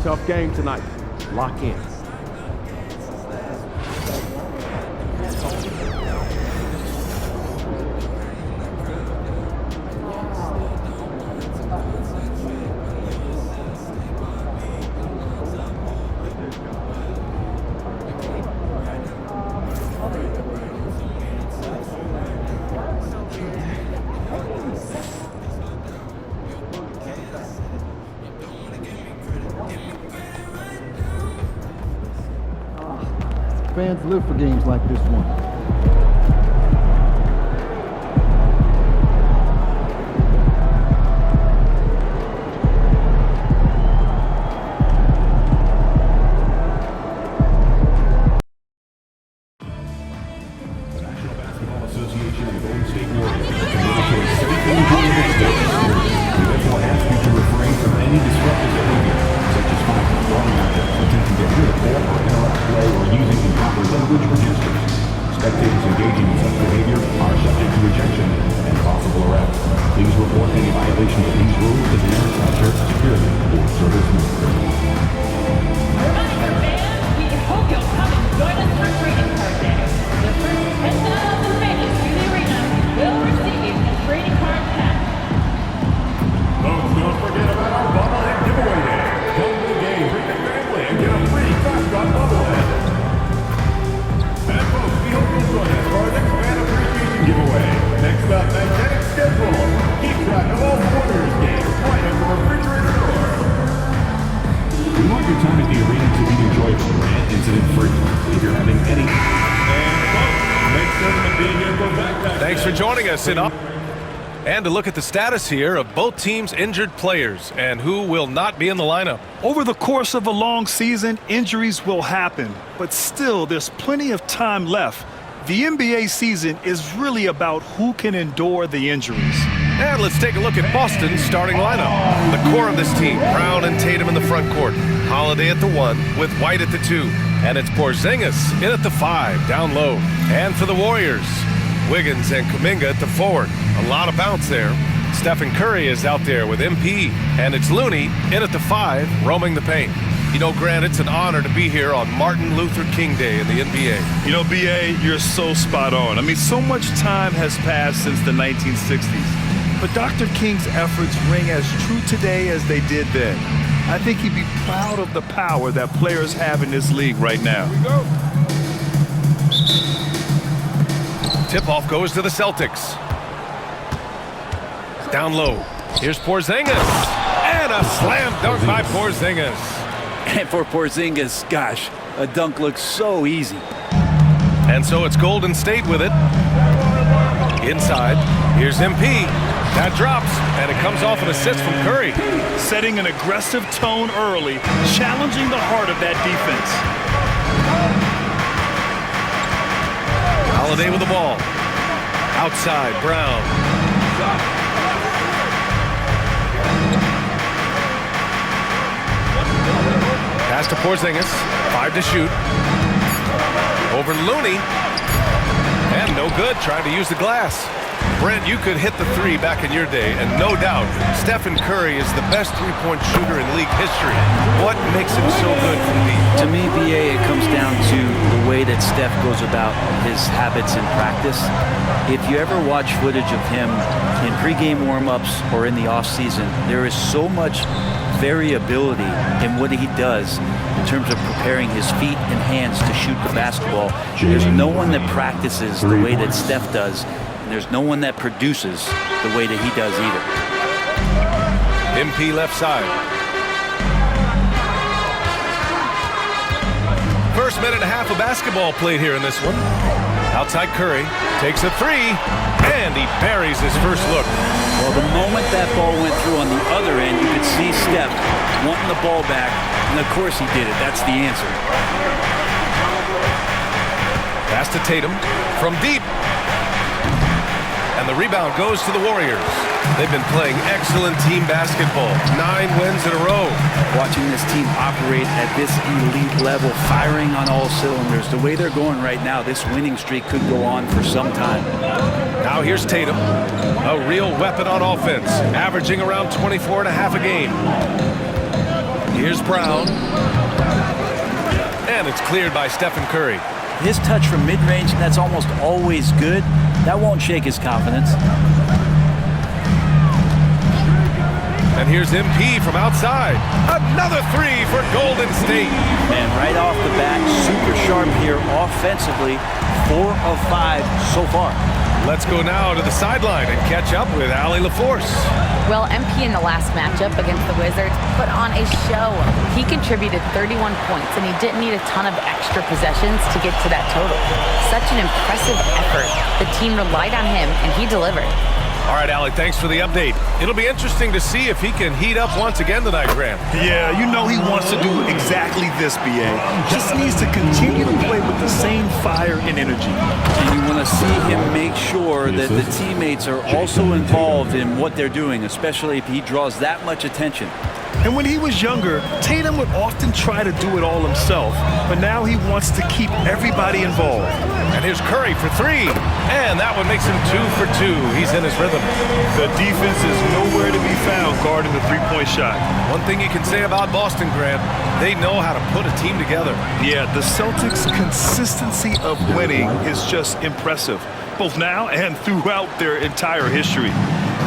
Tough game tonight. Lock in. Fans live for games like this one. Spectators engaging in such behavior are subject to rejection and possible arrest. Please report any violations of these rules to the Infrastructure Security or Service Ministry. Reminder fans, we hope you'll come and join us for Trading Card Day. The first 10,000 fans to the arena will receive a trading card pack. Folks, don't forget about our bobblehead giveaway day. Come to the game, bring your family, and get a free mascot bobblehead. And folks, we hope you'll join us for our next fan appreciation giveaway. Next up, magnetic schedule. Keep track of all Warriors games right at the refrigerator door. We want your time at the arena to be enjoyable and incident-free. If you're having any... And folks, make certain to be in your backpack. Thanks for joining us in Up. And to look at the status here of both teams' injured players and who will not be in the lineup. Over the course of a long season, injuries will happen, but still there's plenty of time left. The NBA season is really about who can endure the injuries. And let's take a look at Boston's starting lineup. The core of this team, Brown and Tatum in the front court, Holiday at the 1 with White at the 2, and it's Porzingis in at the 5 down low. And for the Warriors, Wiggins and Kuminga at the forward. A lot of bounce there. Stephen Curry is out there with MP, and it's Looney in at the 5, roaming the paint. You know, Grant, it's an honor to be here on Martin Luther King Day in the NBA. You know, B.A., you're so spot on. I mean, so much time has passed since the 1960s, but Dr. King's efforts ring as true today as they did then. I think he'd be proud of the power that players have in this league right now. Here we go. Tip-off goes to the Celtics. Down low. Here's Porzingis. And a slam dunk by Porzingis. And for Porzingis, gosh, a dunk looks so easy. And so it's Golden State with it. Inside. Here's MP. That drops, and it comes off an assist from Curry. Setting an aggressive tone early, challenging the heart of that defense. Holiday with the ball. Outside, Brown. Pass to Porzingis. 5 to shoot. Over Looney. And no good, trying to use the glass. Brent, you could hit the 3 back in your day, and no doubt, Stephen Curry is the best three-point shooter in league history. What makes him so good from deep? To me, BA, it comes down to the way that Steph goes about his habits in practice. If you ever watch footage of him in pregame warm-ups or in the off-season, there is so much variability in what he does in terms of preparing his feet and hands to shoot the basketball. There's no one that practices the way that Steph does. And there's no one that produces the way that he does either. MP left side. First minute and a half of basketball played here in this one. Outside Curry takes a 3, and he buries his first look. Well, the moment that ball went through on the other end, you could see Steph wanting the ball back, and of course he did it. That's the answer. Pass to Tatum from deep. And the rebound goes to the Warriors. They've been playing excellent team basketball. 9 wins in a row. Watching this team operate at this elite level, firing on all cylinders. The way they're going right now, this winning streak could go on for some time. Now here's Tatum, a real weapon on offense, averaging around 24 and a half a game. Here's Brown. And it's cleared by Stephen Curry. His touch from mid-range, that's almost always good. That won't shake his confidence. And here's MP from outside. Another three for Golden State. And right off the bat, super sharp here offensively. 4 of 5 so far. Let's go now to the sideline and catch up with Allie LaForce. Well, MP in the last matchup against the Wizards put on a show. He contributed 31 points, and he didn't need a ton of extra possessions to get to that total. Such an impressive effort. The team relied on him, and he delivered. All right, Allie, thanks for the update. It'll be interesting to see if he can heat up once again tonight, Graham. Yeah, you know he wants to do exactly this, BA. Just needs to continue to play with the same fire and energy. And you want to see him make sure that the teammates are also involved in what they're doing, especially if he draws that much attention. And when he was younger, Tatum would often try to do it all himself, but now he wants to keep everybody involved. And here's Curry for three. And that one makes him 2 for 2. He's in his rhythm. The defense is nowhere to be found guarding the three-point shot. One thing you can say about Boston, Graham, they know how to put a team together. Yeah, the Celtics' consistency of winning is just impressive, both now and throughout their entire history.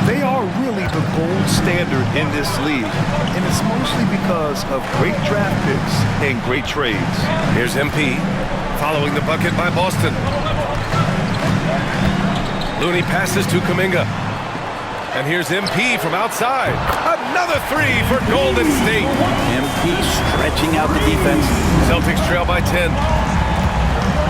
They are really the gold standard in this league, and it's mostly because of great draft picks and great trades. Here's MP, following the bucket by Boston. Looney passes to Kuminga. And here's MP from outside. Another three for Golden State. MP stretching out the defense. Celtics trail by 10.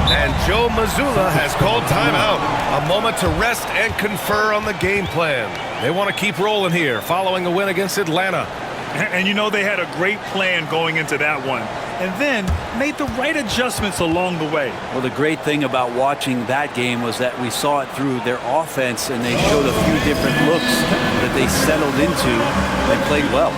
And Joe Mazzulla has called timeout. A moment to rest and confer on the game plan. They want to keep rolling here, following a win against Atlanta. And you know they had a great plan going into that one, and then made the right adjustments along the way. Well, the great thing about watching that game was that we saw it through their offense, and they showed a few different looks that they settled into and played well.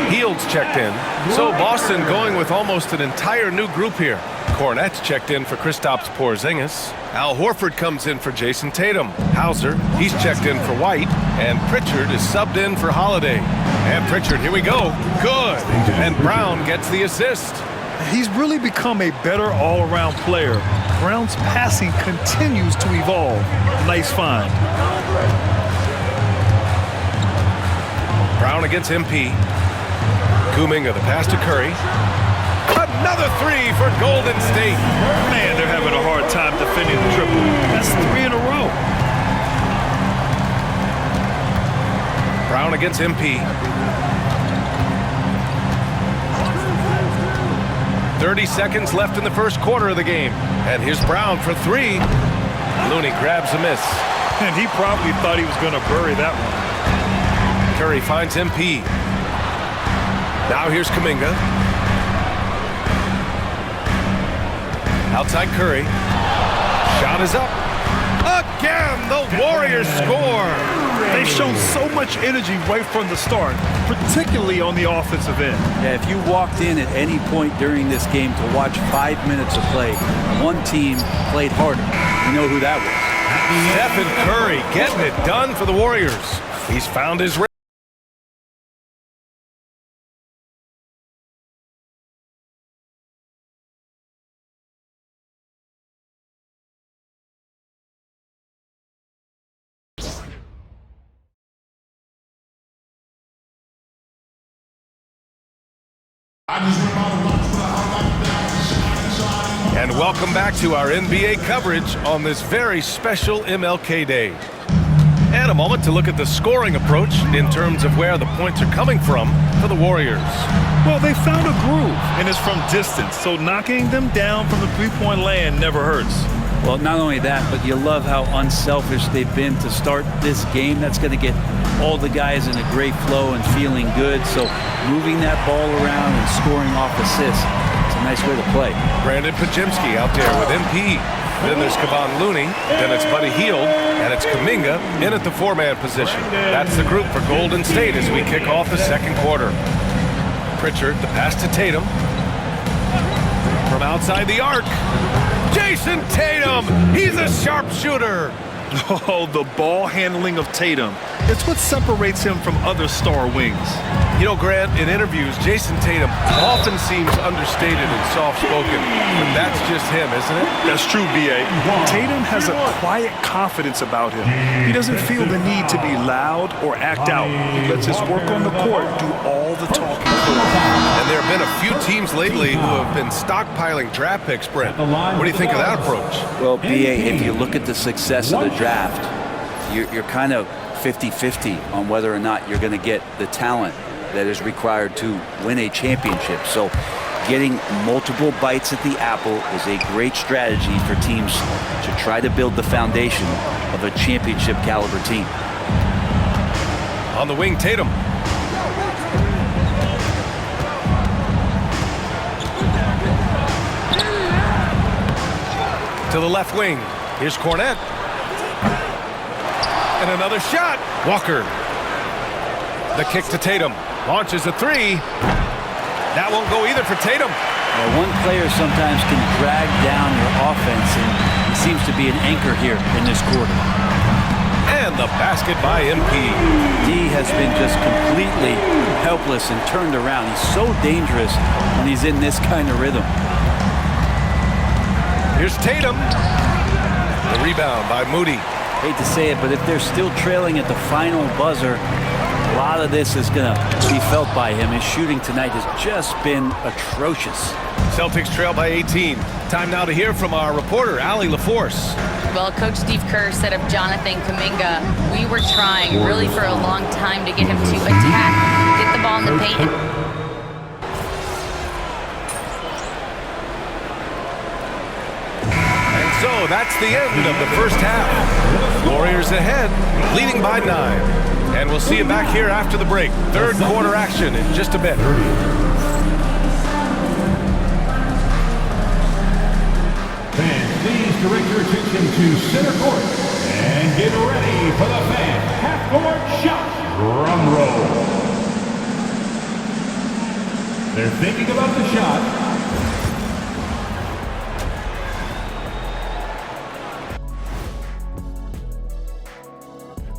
Hield's checked in. So Boston going with almost an entire new group here. Cornette's checked in for Kristaps Porzingis. Al Horford comes in for Jason Tatum. Hauser, he's checked in for White. And Pritchard is subbed in for Holiday. And Pritchard, here we go. Good. And Brown gets the assist. He's really become a better all-around player. Brown's passing continues to evolve. Nice find. Brown against MP. Kuminga, the pass to Curry. Another three for Golden State. Man, they're having a hard time defending the triple. That's 3 in a row. Brown against MP. 30 seconds left in the first quarter of the game. And here's Brown for three. Looney grabs a miss. And he probably thought he was going to bury that one. Curry finds MP. Now here's Kuminga. Outside Curry. Shot is up. Again, the Warriors score. They've shown so much energy right from the start, particularly on the offensive end. Yeah, if you walked in at any point during this game to watch 5 minutes of play, one team played harder. You know who that was. Stephen Curry getting it done for the Warriors. He's found his rhythm. And welcome back to our NBA coverage on this very special MLK Day. And a moment to look at the scoring approach in terms of where the points are coming from for the Warriors. Well, they found a groove, and it's from distance, so knocking them down from the three-point land never hurts. Well, not only that, but you love how unselfish they've been to start this game. That's going to get all the guys in a great flow and feeling good. So moving that ball around and scoring off assists, it's a nice way to play. Brandon Pajemski out there with MP. Then there's Kevon Looney. Then it's Buddy Hield. And it's Kuminga in at the four-man position. That's the group for Golden State as we kick off the second quarter. Pritchard, the pass to Tatum. From outside the arc, Jason Tatum. He's a sharpshooter. Oh, the ball handling of Tatum. It's what separates him from other star wings. You know, Grant, in interviews, Jason Tatum often seems understated and soft-spoken, but that's just him, isn't it? That's true, B.A. Tatum has a quiet confidence about him. He doesn't feel the need to be loud or act out. He lets his work on the court do all the talking for him. And there have been a few teams lately who have been stockpiling draft picks, Brent. What do you think of that approach? Well, B.A., if you look at the success of the draft, you're kind of 50-50 on whether or not you're going to get the talent that is required to win a championship. So getting multiple bites at the apple is a great strategy for teams to try to build the foundation of a championship caliber team. On the wing, Tatum. To the left wing. Here's Cornette. And another shot. Walker. The kick to Tatum. Launches a three. That won't go either for Tatum. Well, one player sometimes can drag down your offense, and he seems to be an anchor here in this quarter. And the basket by MP. D has been just completely helpless and turned around. He's so dangerous when he's in this kind of rhythm. Here's Tatum. The rebound by Moody. Hate to say it, but if they're still trailing at the final buzzer, a lot of this is going to be felt by him. His shooting tonight has just been atrocious. Celtics trail by 18. Time now to hear from our reporter, Allie LaForce. Well, Coach Steve Kerr said of Jonathan Kuminga, we were trying really for a long time to get him to attack, get the ball in the paint. And so that's the end of the first half. Warriors ahead, leading by 9. And we'll see you back here after the break. Third quarter action in just a bit. Fans, please direct your attention to center court and get ready for the fan half-court shot. Drum roll. They're thinking about the shot.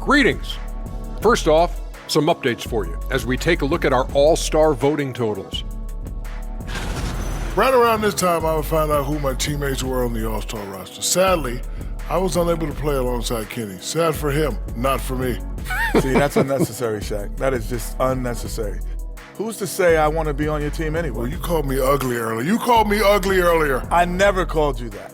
Greetings. First off, some updates for you as we take a look at our all-star voting totals. Right around this time, I would find out who my teammates were on the All-Star roster. Sadly, I was unable to play alongside Kenny. Sad for him, not for me. See, that's unnecessary, Shaq. That is just unnecessary. Who's to say I want to be on your team anyway? Well, you called me ugly earlier. I never called you that.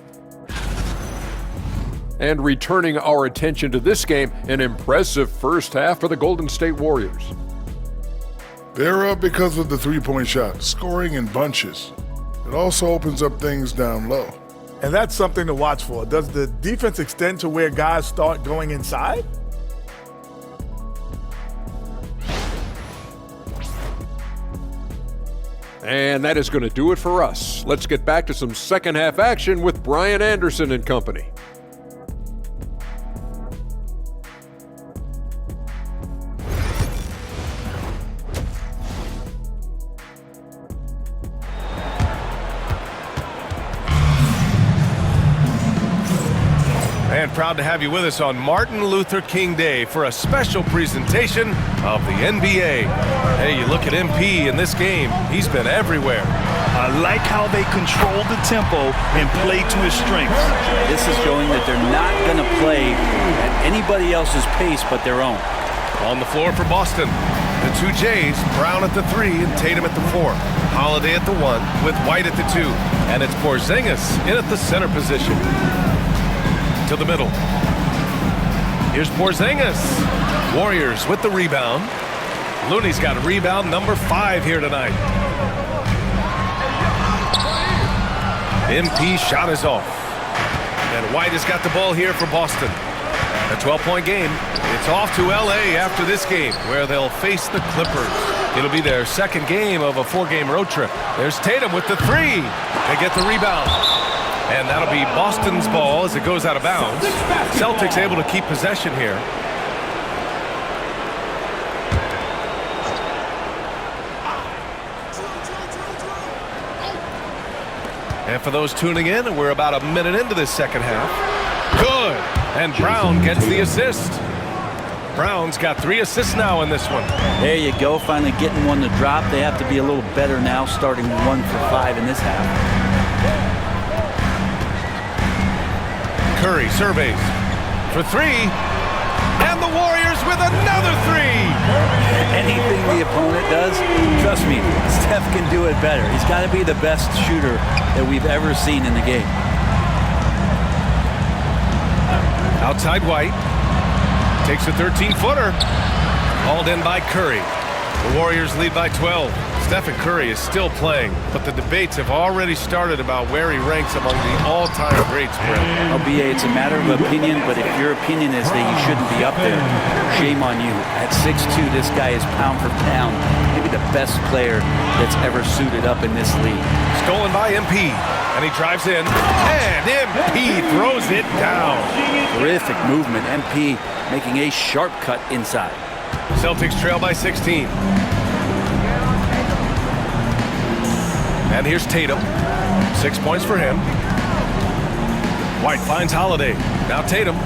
And returning our attention to this game, an impressive first half for the Golden State Warriors. They're up because of the three-point shot, scoring in bunches. It also opens up things down low. And that's something to watch for. Does the defense extend to where guys start going inside? And that is going to do it for us. Let's get back to some second half action with Brian Anderson and company. And proud to have you with us on Martin Luther King Day for a special presentation of the NBA. Hey, you look at MP in this game, he's been everywhere. I like how they control the tempo and play to his strengths. This is showing that they're not going to play at anybody else's pace but their own. On the floor for Boston, the two Jays, Brown at the 3 and Tatum at the 4. Holiday at the 1 with White at the 2. And it's Porzingis in at the center position. To the middle. Here's Porzingis. Warriors with the rebound. Looney's got rebound number 5 here tonight. MP shot is off. And White has got the ball here for Boston. A 12-point game. It's off to LA after this game, where they'll face the Clippers. It'll be their second game of a 4-game road trip. There's Tatum with the 3. They get the rebound. And that'll be Boston's ball as it goes out of bounds. Celtics able to keep possession here. And for those tuning in, we're about a minute into this second half. Good. And Brown gets the assist. Brown's got 3 assists now in this one. There you go, finally getting one to drop. They have to be a little better now, starting 1 for 5 in this half. Curry surveys for 3. And the Warriors with another 3. Anything the opponent does, trust me, Steph can do it better. He's got to be the best shooter that we've ever seen in the game. Outside White. Takes a 13-footer. Hauled in by Curry. The Warriors lead by 12. Stephen Curry is still playing, but the debates have already started about where he ranks among the all-time greats, Brett. LBA, it's a matter of opinion, but if your opinion is that you shouldn't be up there, shame on you. At 6'2", this guy is pound for pound, maybe the best player that's ever suited up in this league. Stolen by MP, and he drives in, and MP throws it down. Terrific movement. MP making a sharp cut inside. Celtics trail by 16. And here's Tatum. 6 points for him. White finds Holiday. Now Tatum.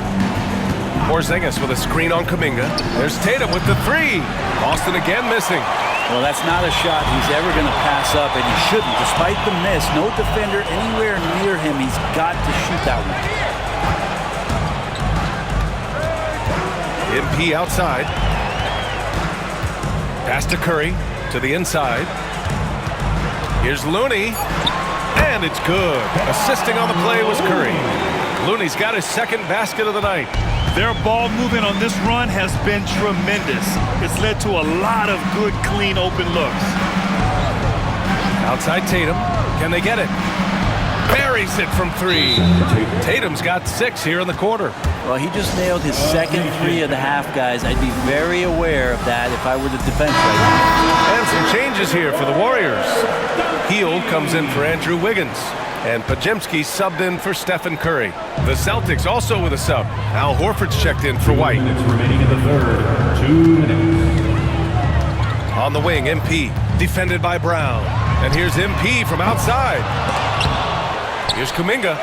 Porzingis with a screen on Kuminga. There's Tatum with the 3. Boston again missing. Well, that's not a shot he's ever going to pass up, and he shouldn't. Despite the miss, no defender anywhere near him. He's got to shoot that one. MP outside. Pass to Curry. To the inside. Here's Looney. And it's good. Assisting on the play was Curry. Looney's got his second basket of the night. Their ball movement on this run has been tremendous. It's led to a lot of good, clean, open looks. Outside Tatum. Can they get it? Buries it from 3. Tatum's got 6 here in the quarter. Well, he just nailed his second 3 of the half, guys. I'd be very aware of that if I were the defense right now. And some changes here for the Warriors. Hield comes in for Andrew Wiggins. And Pajemski subbed in for Stephen Curry. The Celtics also with a sub. Al Horford's checked in for White. Remaining in the third. 2 minutes. On the wing, MP, defended by Brown. And here's MP from outside. Here's Kuminga.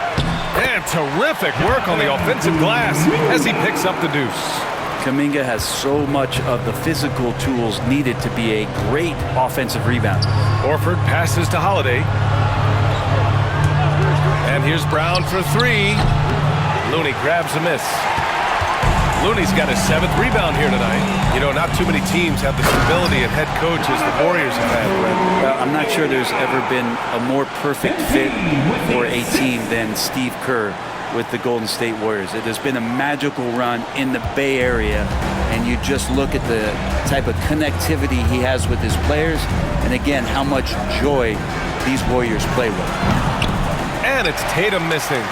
And terrific work on the offensive glass as he picks up the deuce. Kuminga has so much of the physical tools needed to be a great offensive rebounder. Horford passes to Holiday. And here's Brown for 3. Looney grabs a miss. Looney's got his 7th rebound here tonight. You know, not too many teams have the stability and head coach as the Warriors have had. Well, I'm not sure there's ever been a more perfect fit for a team than Steve Kerr with the Golden State Warriors. It has been a magical run in the Bay Area, and you just look at the type of connectivity he has with his players, and again, how much joy these Warriors play with. And it's Tatum missing.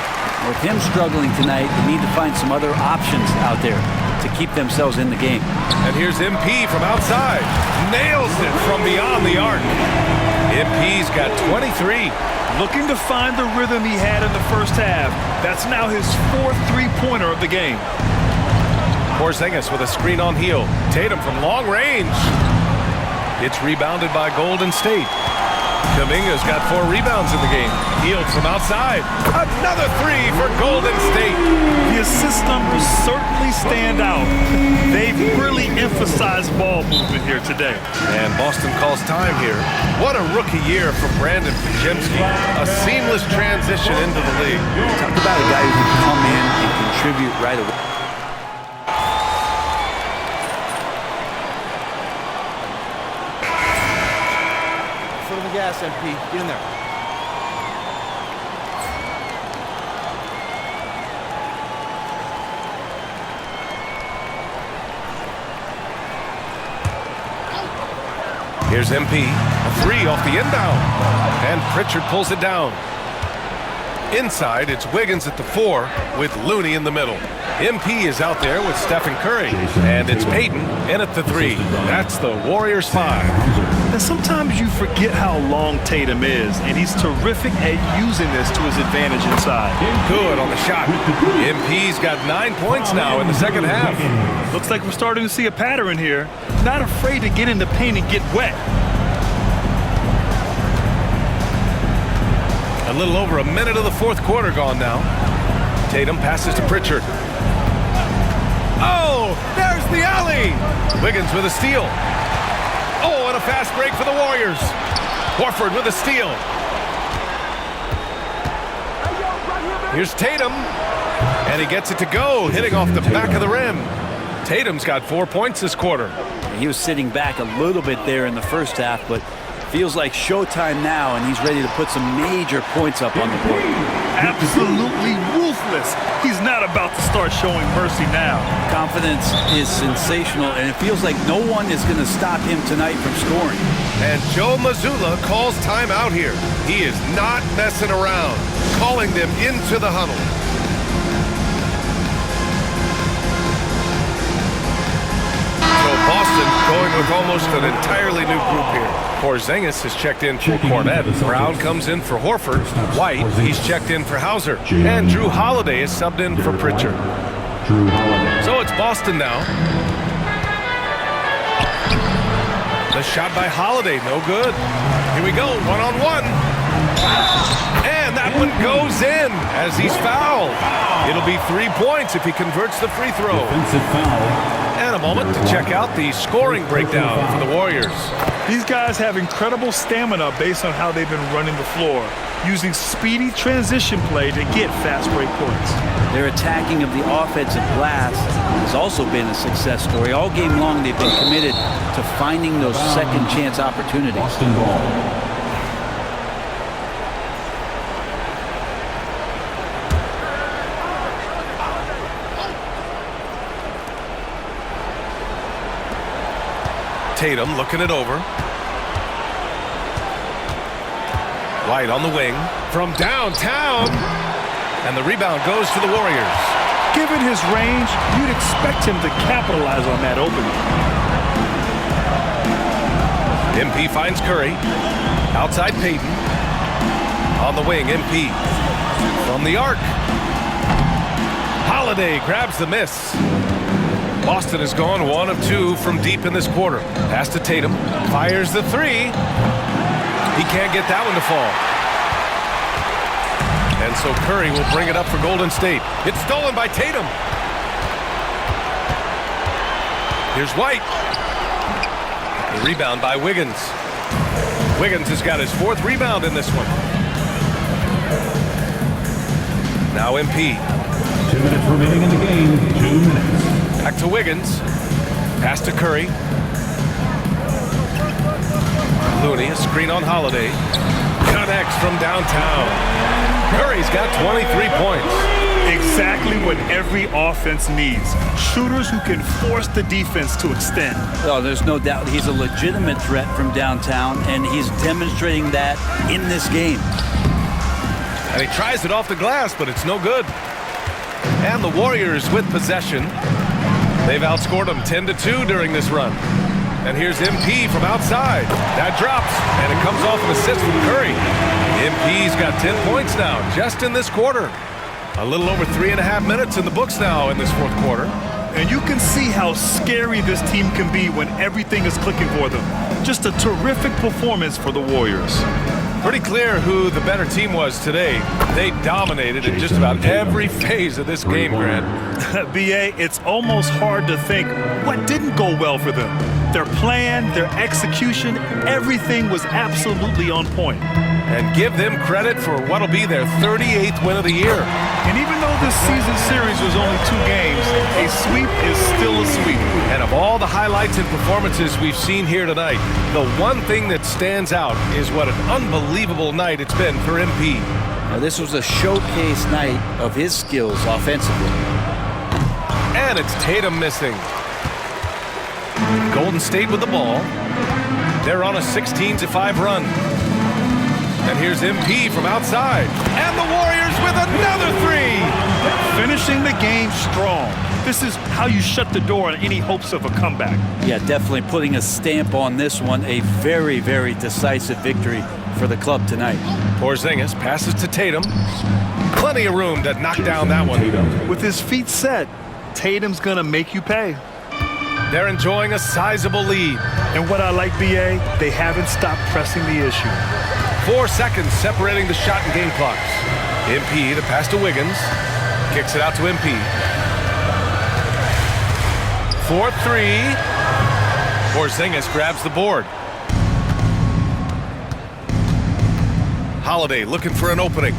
With him struggling tonight, they need to find some other options out there to keep themselves in the game. And here's MP from outside. Nails it from beyond the arc. MP's got 23. Looking to find the rhythm he had in the first half. That's now his 4th three-pointer of the game. Porzingis with a screen on Hield. Tatum from long range. It's rebounded by Golden State. Kuminga's got 4 rebounds in the game. Hield from outside. Another 3 for Golden State. The assist numbers certainly stand out. They've really emphasized ball movement here today. And Boston calls time here. What a rookie year for Brandon Pajemski. A seamless transition into the league. Talk about a guy who can come in and contribute right away. Foot on the gas, MP. Get in there. Here's MP. A 3 off the inbound. And Pritchard pulls it down. Inside, it's Wiggins at the 4 with Looney in the middle. MP is out there with Stephen Curry. And it's Payton in at the 3. That's the Warriors 5. And sometimes you forget how long Tatum is, and he's terrific at using this to his advantage inside. Good on the shot. MP's got 9 points now in the second half. Looks like we're starting to see a pattern here. Not afraid to get in the paint and get wet. A little over a minute of the fourth quarter gone now. Tatum passes to Pritchard. Oh, there's the alley. Wiggins with a steal. Oh, and a fast break for the Warriors. Horford with a steal. Here's Tatum. And he gets it to go, hitting off the back of the rim. Tatum's got 4 points this quarter. He was sitting back a little bit there in the first half, but feels like showtime now, and he's ready to put some major points up on the board. Absolutely ruthless. He's not about to start showing mercy now. Confidence is sensational, and it feels like no one is going to stop him tonight from scoring. And Joe Mazzulla calls timeout here. He is not messing around, calling them into the huddle. Boston going with almost an entirely new group here. Porzingis has checked in for Cornette. Brown comes in for Horford. White, he's checked in for Hauser. And Drew Holiday is subbed in for Pritchard. So it's Boston now. The shot by Holiday, no good. Here we go, one-on-one. And that one goes in as he's fouled. It'll be 3 points if he converts the free throw. Defensive foul. And a moment to check out the scoring breakdown for the Warriors. These guys have incredible stamina based on how they've been running the floor, using speedy transition play to get fast break points. Their attacking of the offensive glass has also been a success story. All game long, they've been committed to finding those second chance opportunities. Boston ball. Tatum looking it over. White on the wing from downtown. And the rebound goes to the Warriors. Given his range, you'd expect him to capitalize on that opening. MP finds Curry. Outside Payton. On the wing, MP. From the arc. Holiday grabs the miss. Boston has gone 1 of 2 from deep in this quarter. Pass to Tatum. Fires the three. He can't get that one to fall. And so Curry will bring it up for Golden State. It's stolen by Tatum. Here's White. The rebound by Wiggins. Wiggins has got his 4th rebound in this one. Now MP. 2 minutes remaining in the game. 2 minutes. Back to Wiggins. Pass to Curry. Looney, a screen on Holiday. Connects from downtown. Curry's got 23 points. Exactly what every offense needs. Shooters who can force the defense to extend. Oh, there's no doubt he's a legitimate threat from downtown, and he's demonstrating that in this game. And he tries it off the glass, but it's no good. And the Warriors with possession. They've outscored them 10-2 during this run. And here's MP from outside. That drops, and it comes off an assist from Curry. MP's got 10 points now, just in this quarter. A little over 3.5 minutes in the books now in this fourth quarter. And you can see how scary this team can be when everything is clicking for them. Just a terrific performance for the Warriors. Pretty clear who the better team was today. They dominated in just about every phase of this game, Grant. BA, it's almost hard to think what didn't go well for them. Their plan, their execution, everything was absolutely on point. And give them credit for what'll be their 38th win of the year. And even though this season series was only 2 games, a sweep is still a sweep. And of all the highlights and performances we've seen here tonight, the one thing that stands out is what an unbelievable night it's been for MP. Now, this was a showcase night of his skills offensively. And it's Tatum missing. Golden State with the ball. They're on a 16-5 run. And here's MP from outside. And the Warriors with another 3. Finishing the game strong. This is how you shut the door on any hopes of a comeback. Yeah, definitely putting a stamp on this one. A very, very decisive victory for the club tonight. Porzingis passes to Tatum. Plenty of room to knock down that one. With his feet set, Tatum's going to make you pay. They're enjoying a sizable lead. And what I like, BA, they haven't stopped pressing the issue. 4 seconds separating the shot and game clocks. MP, the pass to Wiggins. Kicks it out to MP. 4-3. Porzingis grabs the board. Holiday looking for an opening.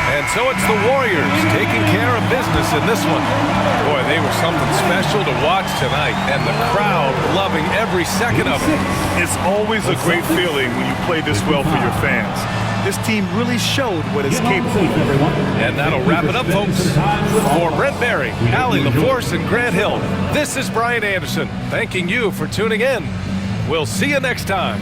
And so it's the Warriors taking care of business in this one. Boy, they were something special to watch tonight, and the crowd loving every second of it. It's always a great feeling when you play this well for your fans. This team really showed what it's capable of. And that'll wrap it up, folks. For Brent Berry, Allie LaForce, and Grant Hill, this is Brian Anderson, thanking you for tuning in. We'll see you next time.